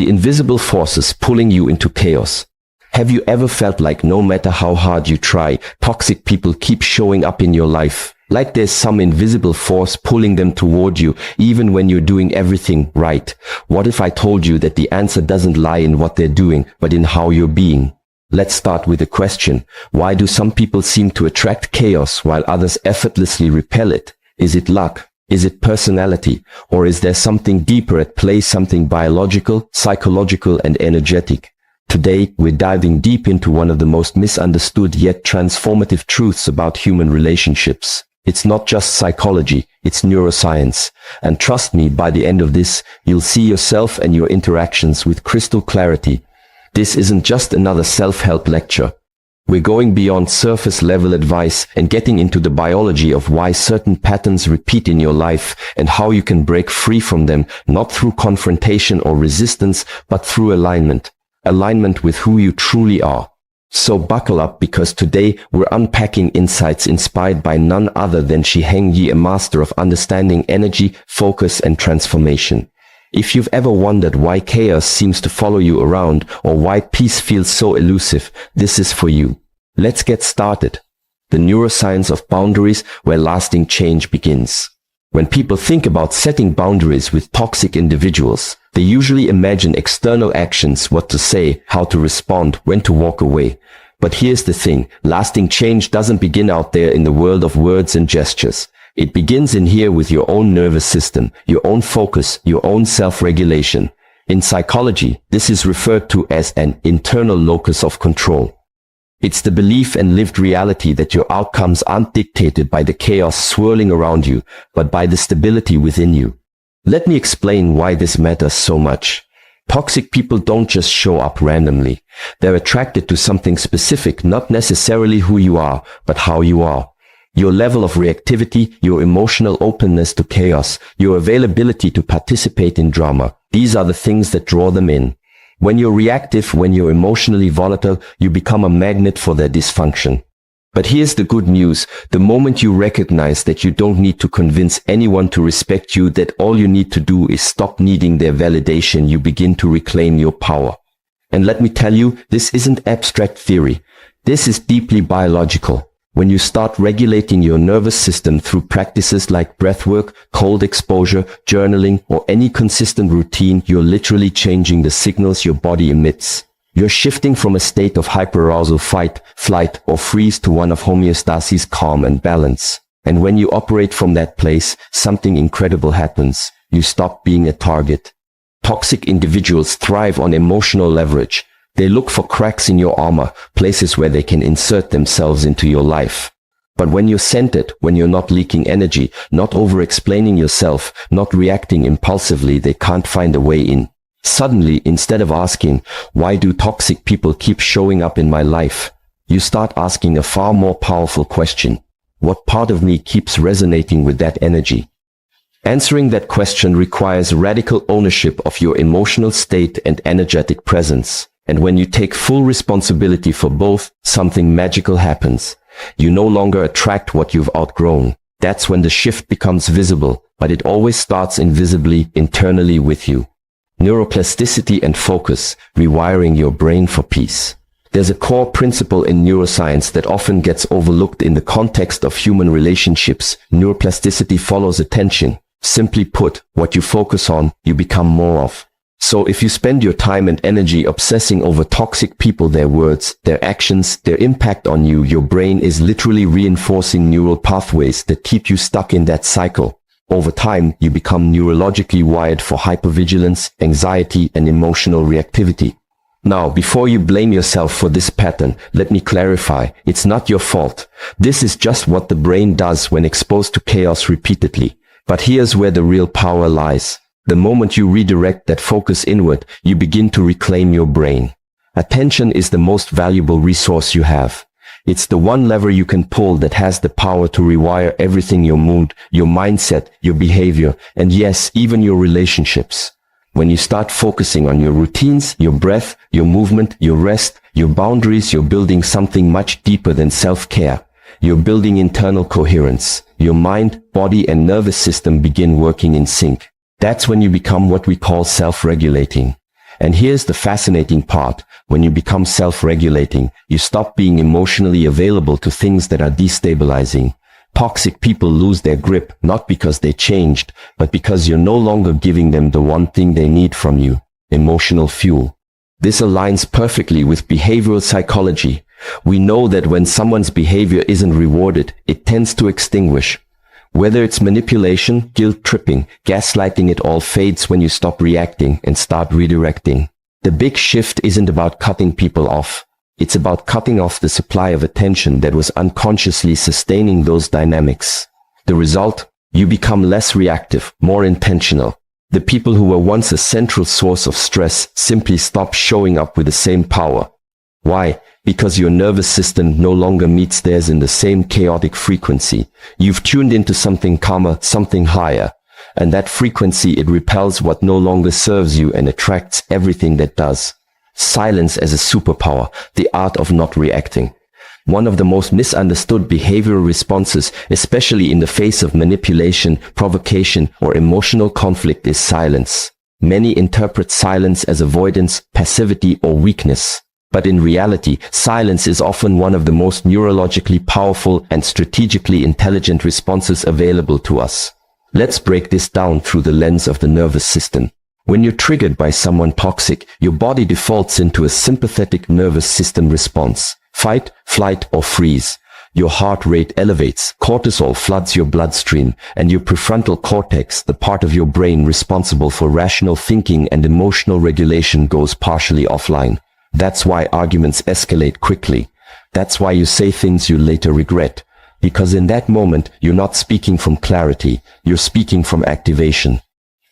the invisible forces pulling you into chaos. Have you ever felt like no matter how hard you try, toxic people keep showing up in your life? Like there's some invisible force pulling them toward you, even when you're doing everything right. What if I told you that the answer doesn't lie in what they're doing, but in how you're being? Let's start with a question. Why do some people seem to attract chaos while others effortlessly repel it? Is it luck? Is it personality? Or is there something deeper at play, something biological, psychological, and energetic? Today, we're diving deep into one of the most misunderstood yet transformative truths about human relationships. It's not just psychology, it's neuroscience. And trust me, by the end of this, you'll see yourself and your interactions with crystal clarity. This isn't just another self-help lecture. We're going beyond surface-level advice and getting into the biology of why certain patterns repeat in your life and how you can break free from them, not through confrontation or resistance, but through alignment. Alignment with who you truly are. So buckle up, because today we're unpacking insights inspired by none other than HENG, a master of understanding energy, focus, and transformation. If you've ever wondered why chaos seems to follow you around or why peace feels so elusive, this is for you. Let's get started. The neuroscience of boundaries, where lasting change begins. When people think about setting boundaries with toxic individuals, they usually imagine external actions, what to say, how to respond, when to walk away. But here's the thing, lasting change doesn't begin out there in the world of words and gestures. It begins in here with your own nervous system, your own focus, your own self-regulation. In psychology, this is referred to as an internal locus of control. It's the belief and lived reality that your outcomes aren't dictated by the chaos swirling around you, but by the stability within you. Let me explain why this matters so much. Toxic people don't just show up randomly. They're attracted to something specific, not necessarily who you are, but how you are. Your level of reactivity, your emotional openness to chaos, your availability to participate in drama. These are the things that draw them in. When you're reactive, when you're emotionally volatile, you become a magnet for their dysfunction. But here's the good news. The moment you recognize that you don't need to convince anyone to respect you, that all you need to do is stop needing their validation, you begin to reclaim your power. And let me tell you, this isn't abstract theory. This is deeply biological. When you start regulating your nervous system through practices like breathwork, cold exposure, journaling, or any consistent routine, you're literally changing the signals your body emits. You're shifting from a state of hyperarousal, fight, flight, or freeze to one of homeostasis, calm and balance. And when you operate from that place, something incredible happens. You stop being a target. Toxic individuals thrive on emotional leverage. They look for cracks in your armor, places where they can insert themselves into your life. But when you're centered, when you're not leaking energy, not over-explaining yourself, not reacting impulsively, they can't find a way in. Suddenly, instead of asking, why do toxic people keep showing up in my life? You start asking a far more powerful question. What part of me keeps resonating with that energy? Answering that question requires radical ownership of your emotional state and energetic presence. And when you take full responsibility for both, something magical happens. You no longer attract what you've outgrown. That's when the shift becomes visible, but it always starts invisibly, internally with you. Neuroplasticity and focus, rewiring your brain for peace. There's a core principle in neuroscience that often gets overlooked in the context of human relationships. Neuroplasticity follows attention. Simply put, what you focus on, you become more of. So if you spend your time and energy obsessing over toxic people, their words, their actions, their impact on you, your brain is literally reinforcing neural pathways that keep you stuck in that cycle. Over time, you become neurologically wired for hypervigilance, anxiety, and emotional reactivity. Now, before you blame yourself for this pattern, let me clarify, it's not your fault. This is just what the brain does when exposed to chaos repeatedly. But here's where the real power lies. The moment you redirect that focus inward, you begin to reclaim your brain. Attention is the most valuable resource you have. It's the one lever you can pull that has the power to rewire everything: your mood, your mindset, your behavior, and yes, even your relationships. When you start focusing on your routines, your breath, your movement, your rest, your boundaries, you're building something much deeper than self-care. You're building internal coherence. Your mind, body, and nervous system begin working in sync. That's when you become what we call self-regulating. And here's the fascinating part. When you become self-regulating, you stop being emotionally available to things that are destabilizing. Toxic people lose their grip, not because they changed, but because you're no longer giving them the one thing they need from you: emotional fuel. This aligns perfectly with behavioral psychology. We know that when someone's behavior isn't rewarded, it tends to extinguish. Whether it's manipulation, guilt tripping, gaslighting, it all fades when you stop reacting and start redirecting. The big shift isn't about cutting people off. It's about cutting off the supply of attention that was unconsciously sustaining those dynamics. The result? You become less reactive, more intentional. The people who were once a central source of stress simply stop showing up with the same power. Why? Because your nervous system no longer meets theirs in the same chaotic frequency. You've tuned into something calmer, something higher. And that frequency, it repels what no longer serves you and attracts everything that does. Silence as a superpower, the art of not reacting. One of the most misunderstood behavioral responses, especially in the face of manipulation, provocation, or emotional conflict, is silence. Many interpret silence as avoidance, passivity, or weakness. But in reality, silence is often one of the most neurologically powerful and strategically intelligent responses available to us. Let's break this down through the lens of the nervous system. When you're triggered by someone toxic, your body defaults into a sympathetic nervous system response. Fight, flight, or freeze. Your heart rate elevates, cortisol floods your bloodstream, and your prefrontal cortex, the part of your brain responsible for rational thinking and emotional regulation, goes partially offline. That's why arguments escalate quickly. That's why you say things you later regret. Because in that moment, you're not speaking from clarity, you're speaking from activation.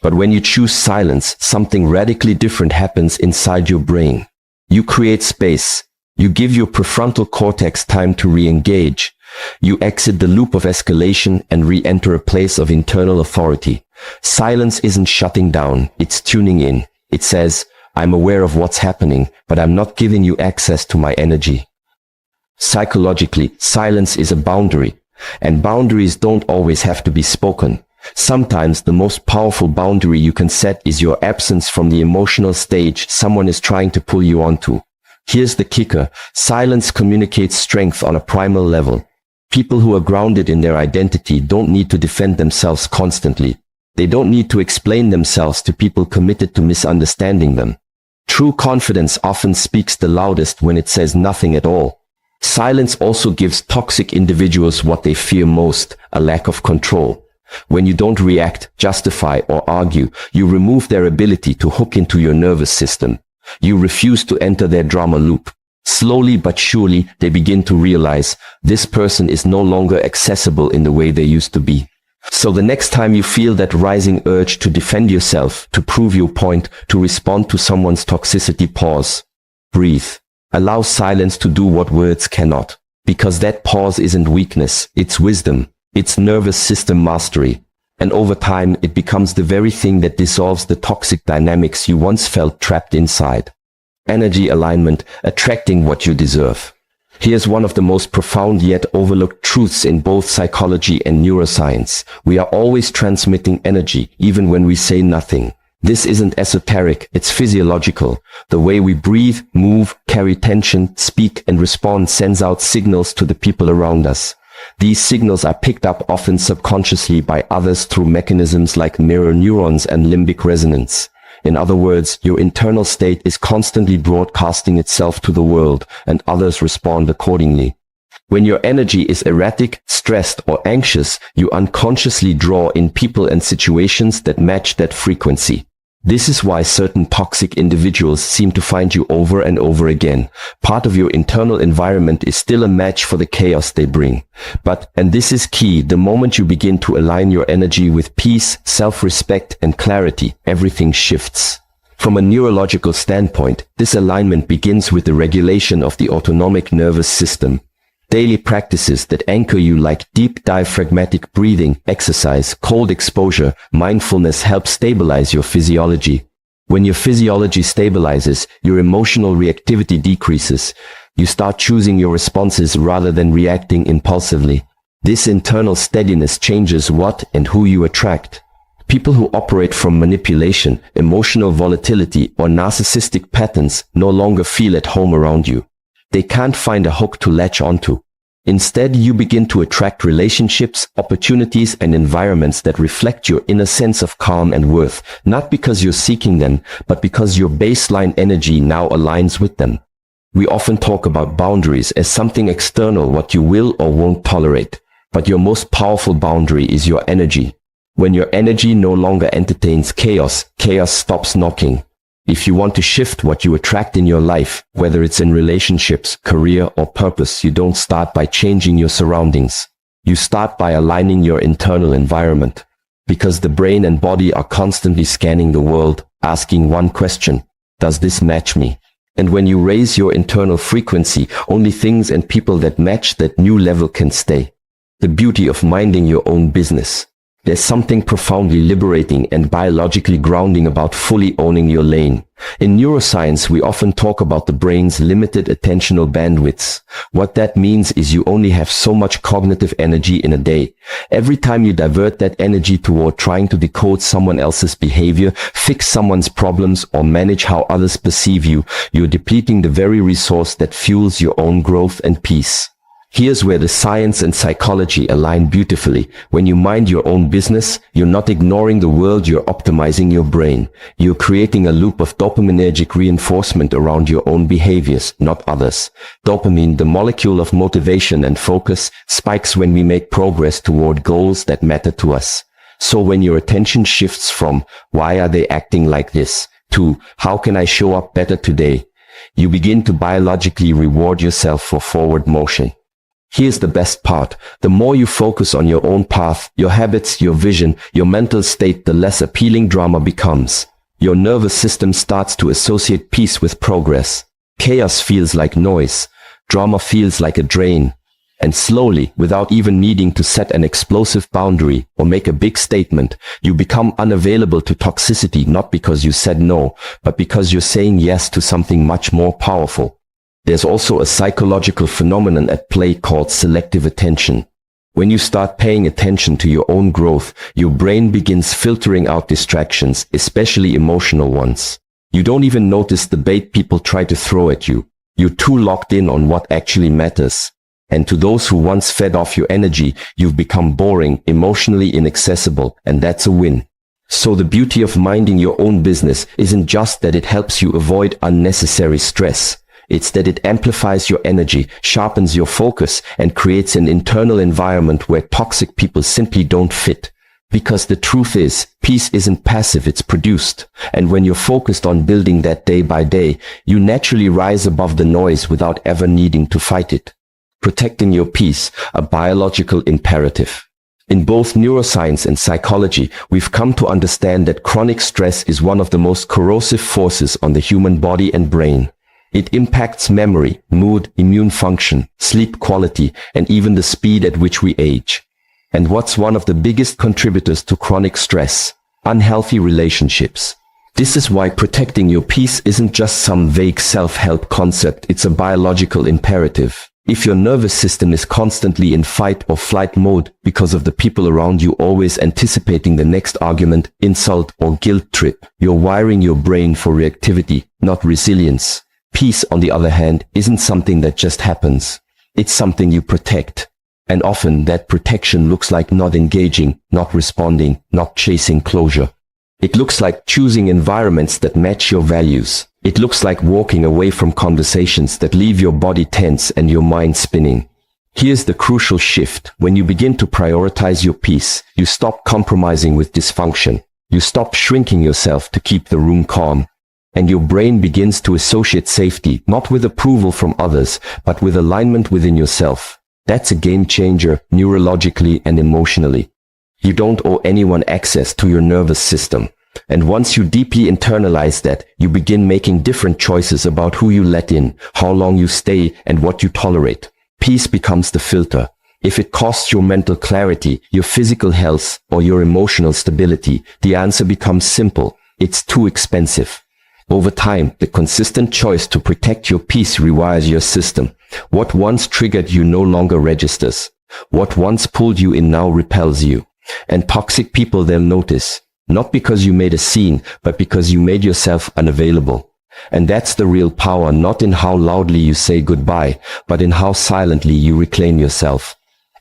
But when you choose silence, something radically different happens inside your brain. You create space. You give your prefrontal cortex time to re-engage. You exit the loop of escalation and re-enter a place of internal authority. Silence isn't shutting down, it's tuning in. It says, I'm aware of what's happening, but I'm not giving you access to my energy. Psychologically, silence is a boundary, and boundaries don't always have to be spoken. Sometimes the most powerful boundary you can set is your absence from the emotional stage someone is trying to pull you onto. Here's the kicker. Silence communicates strength on a primal level. People who are grounded in their identity don't need to defend themselves constantly. They don't need to explain themselves to people committed to misunderstanding them. True confidence often speaks the loudest when it says nothing at all. Silence also gives toxic individuals what they fear most, a lack of control. When you don't react, justify, or argue, you remove their ability to hook into your nervous system. You refuse to enter their drama loop. Slowly but surely, they begin to realize this person is no longer accessible in the way they used to be. So the next time you feel that rising urge to defend yourself, to prove your point, to respond to someone's toxicity, pause. Breathe. Allow silence to do what words cannot. Because that pause isn't weakness, it's wisdom. It's nervous system mastery. And over time, it becomes the very thing that dissolves the toxic dynamics you once felt trapped inside. Energy alignment, attracting what you deserve. Here's one of the most profound yet overlooked truths in both psychology and neuroscience. We are always transmitting energy, even when we say nothing. This isn't esoteric, it's physiological. The way we breathe, move, carry tension, speak, and respond sends out signals to the people around us. These signals are picked up often subconsciously by others through mechanisms like mirror neurons and limbic resonance. In other words, your internal state is constantly broadcasting itself to the world, and others respond accordingly. When your energy is erratic, stressed, or anxious, you unconsciously draw in people and situations that match that frequency. This is why certain toxic individuals seem to find you over and over again. Part of your internal environment is still a match for the chaos they bring. But, and this is key, the moment you begin to align your energy with peace, self-respect, and clarity, everything shifts. From a neurological standpoint, this alignment begins with the regulation of the autonomic nervous system. Daily practices that anchor you like deep diaphragmatic breathing, exercise, cold exposure, mindfulness help stabilize your physiology. When your physiology stabilizes, your emotional reactivity decreases. You start choosing your responses rather than reacting impulsively. This internal steadiness changes what and who you attract. People who operate from manipulation, emotional volatility, or narcissistic patterns no longer feel at home around you. They can't find a hook to latch onto. Instead, you begin to attract relationships, opportunities, and environments that reflect your inner sense of calm and worth, not because you're seeking them, but because your baseline energy now aligns with them. We often talk about boundaries as something external, what you will or won't tolerate. But your most powerful boundary is your energy. When your energy no longer entertains chaos, chaos stops knocking. If you want to shift what you attract in your life, whether it's in relationships, career, or purpose, you don't start by changing your surroundings. You start by aligning your internal environment. Because the brain and body are constantly scanning the world, asking one question: does this match me? And when you raise your internal frequency, only things and people that match that new level can stay. The beauty of minding your own business. There's something profoundly liberating and biologically grounding about fully owning your lane. In neuroscience, we often talk about the brain's limited attentional bandwidths. What that means is you only have so much cognitive energy in a day. Every time you divert that energy toward trying to decode someone else's behavior, fix someone's problems, or manage how others perceive you, you're depleting the very resource that fuels your own growth and peace. Here's where the science and psychology align beautifully. When you mind your own business, you're not ignoring the world, you're optimizing your brain. You're creating a loop of dopaminergic reinforcement around your own behaviors, not others. Dopamine, the molecule of motivation and focus, spikes when we make progress toward goals that matter to us. So when your attention shifts from, why are they acting like this, to, how can I show up better today, you begin to biologically reward yourself for forward motion. Here's the best part. The more you focus on your own path, your habits, your vision, your mental state, the less appealing drama becomes. Your nervous system starts to associate peace with progress. Chaos feels like noise. Drama feels like a drain. And slowly, without even needing to set an explosive boundary or make a big statement, you become unavailable to toxicity, not because you said no, but because you're saying yes to something much more powerful. There's also a psychological phenomenon at play called selective attention. When you start paying attention to your own growth, your brain begins filtering out distractions, especially emotional ones. You don't even notice the bait people try to throw at you. You're too locked in on what actually matters. And to those who once fed off your energy, you've become boring, emotionally inaccessible, and that's a win. So the beauty of minding your own business isn't just that it helps you avoid unnecessary stress. It's that it amplifies your energy, sharpens your focus, and creates an internal environment where toxic people simply don't fit. Because the truth is, peace isn't passive, it's produced. And when you're focused on building that day by day, you naturally rise above the noise without ever needing to fight it. Protecting your peace, a biological imperative. In both neuroscience and psychology, we've come to understand that chronic stress is one of the most corrosive forces on the human body and brain. It impacts memory, mood, immune function, sleep quality, and even the speed at which we age. And what's one of the biggest contributors to chronic stress? Unhealthy relationships. This is why protecting your peace isn't just some vague self-help concept, it's a biological imperative. If your nervous system is constantly in fight or flight mode because of the people around you always anticipating the next argument, insult, or guilt trip, you're wiring your brain for reactivity, not resilience. Peace, on the other hand, isn't something that just happens. It's something you protect. And often that protection looks like not engaging, not responding, not chasing closure. It looks like choosing environments that match your values. It looks like walking away from conversations that leave your body tense and your mind spinning. Here's the crucial shift. When you begin to prioritize your peace, you stop compromising with dysfunction. You stop shrinking yourself to keep the room calm. And your brain begins to associate safety, not with approval from others, but with alignment within yourself. That's a game changer, neurologically and emotionally. You don't owe anyone access to your nervous system. And once you deeply internalize that, you begin making different choices about who you let in, how long you stay, and what you tolerate. Peace becomes the filter. If it costs your mental clarity, your physical health, or your emotional stability, the answer becomes simple. It's too expensive. Over time, the consistent choice to protect your peace rewires your system. What once triggered you no longer registers. What once pulled you in now repels you. And toxic people, they'll notice. Not because you made a scene, but because you made yourself unavailable. And that's the real power, not in how loudly you say goodbye, but in how silently you reclaim yourself.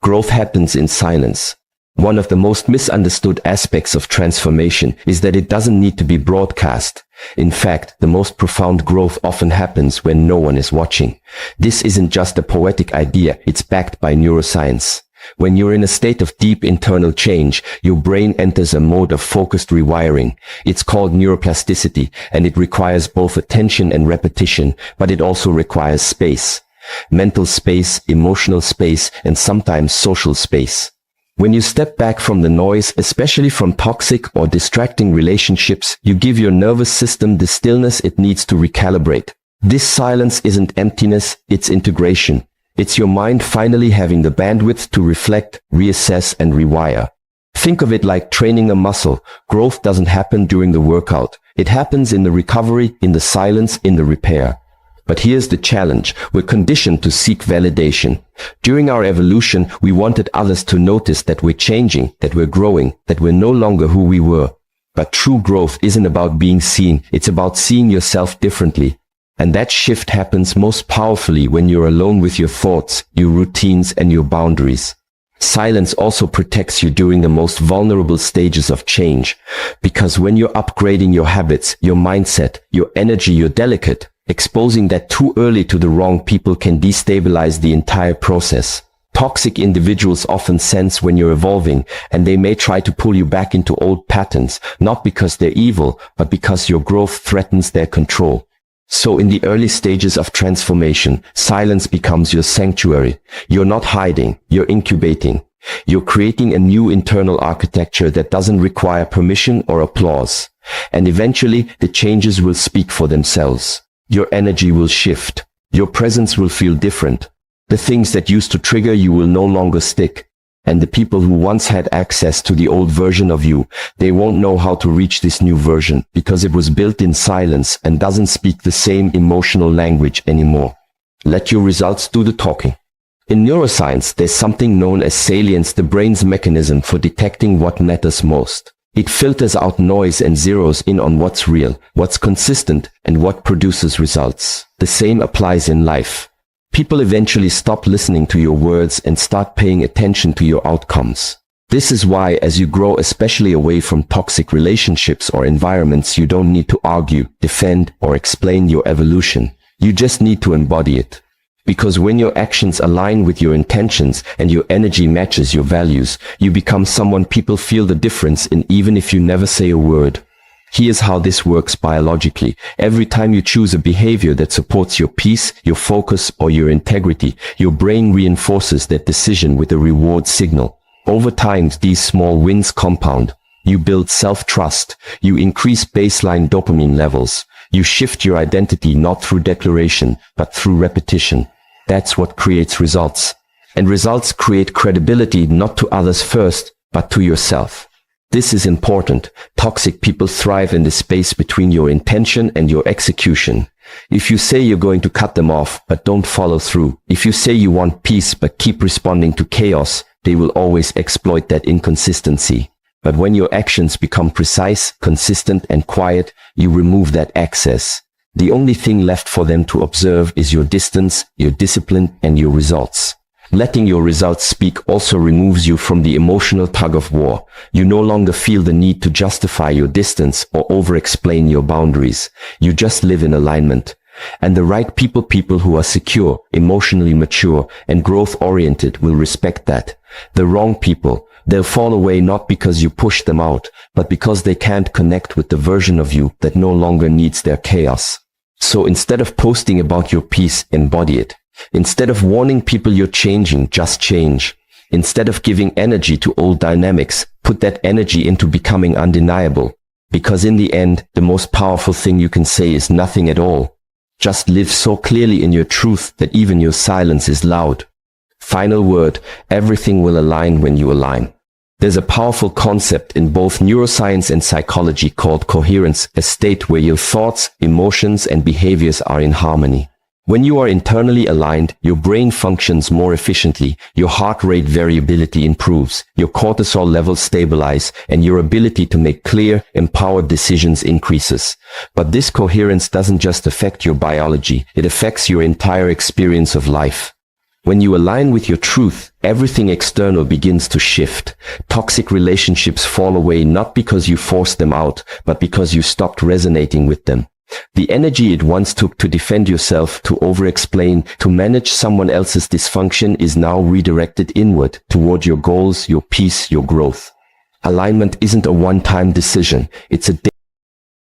Growth happens in silence. One of the most misunderstood aspects of transformation is that it doesn't need to be broadcast. In fact, the most profound growth often happens when no one is watching. This isn't just a poetic idea, it's backed by neuroscience. When you're in a state of deep internal change, your brain enters a mode of focused rewiring. It's called neuroplasticity, and it requires both attention and repetition, but it also requires space. Mental space, emotional space, and sometimes social space. When you step back from the noise, especially from toxic or distracting relationships, you give your nervous system the stillness it needs to recalibrate. This silence isn't emptiness, it's integration. It's your mind finally having the bandwidth to reflect, reassess, and rewire. Think of it like training a muscle. Growth doesn't happen during the workout. It happens in the recovery, in the silence, in the repair. But here's the challenge. We're conditioned to seek validation. During our evolution, we wanted others to notice that we're changing, that we're growing, that we're no longer who we were. But true growth isn't about being seen. It's about seeing yourself differently. And that shift happens most powerfully when you're alone with your thoughts, your routines, and your boundaries. Silence also protects you during the most vulnerable stages of change. Because when you're upgrading your habits, your mindset, your energy, you're delicate. Exposing that too early to the wrong people can destabilize the entire process. Toxic individuals often sense when you're evolving, and they may try to pull you back into old patterns, not because they're evil, but because your growth threatens their control. So in the early stages of transformation, silence becomes your sanctuary. You're not hiding, you're incubating. You're creating a new internal architecture that doesn't require permission or applause. And eventually, the changes will speak for themselves. Your energy will shift. Your presence will feel different. The things that used to trigger you will no longer stick. And the people who once had access to the old version of you, they won't know how to reach this new version because it was built in silence and doesn't speak the same emotional language anymore. Let your results do the talking. In neuroscience, there's something known as salience, the brain's mechanism for detecting what matters most. It filters out noise and zeroes in on what's real, what's consistent, and what produces results. The same applies in life. People eventually stop listening to your words and start paying attention to your outcomes. This is why, as you grow, especially away from toxic relationships or environments, you don't need to argue, defend, or explain your evolution. You just need to embody it. Because when your actions align with your intentions and your energy matches your values, you become someone people feel the difference in, even if you never say a word. Here's how this works biologically. Every time you choose a behavior that supports your peace, your focus, or your integrity, your brain reinforces that decision with a reward signal. Over time, these small wins compound. You build self-trust. You increase baseline dopamine levels. You shift your identity not through declaration, but through repetition. That's what creates results. And results create credibility not to others first, but to yourself. This is important. Toxic people thrive in the space between your intention and your execution. If you say you're going to cut them off, but don't follow through, if you say you want peace but keep responding to chaos, they will always exploit that inconsistency. But when your actions become precise, consistent, and quiet, you remove that access. The only thing left for them to observe is your distance, your discipline, and your results. Letting your results speak also removes you from the emotional tug-of-war. You no longer feel the need to justify your distance or over-explain your boundaries. You just live in alignment. And the right people who are secure, emotionally mature, and growth-oriented will respect that. The wrong people, they'll fall away not because you push them out, but because they can't connect with the version of you that no longer needs their chaos. So instead of posting about your peace, embody it. Instead of warning people you're changing, just change. Instead of giving energy to old dynamics, put that energy into becoming undeniable. Because in the end, the most powerful thing you can say is nothing at all. Just live so clearly in your truth that even your silence is loud. Final word, everything will align when you align. There's a powerful concept in both neuroscience and psychology called coherence, a state where your thoughts, emotions, and behaviors are in harmony. When you are internally aligned, your brain functions more efficiently, your heart rate variability improves, your cortisol levels stabilize, and your ability to make clear, empowered decisions increases. But this coherence doesn't just affect your biology, it affects your entire experience of life. When you align with your truth, everything external begins to shift. Toxic relationships fall away not because you forced them out, but because you stopped resonating with them. The energy it once took to defend yourself, to over-explain, to manage someone else's dysfunction is now redirected inward, toward your goals, your peace, your growth. Alignment isn't a one-time decision. It's a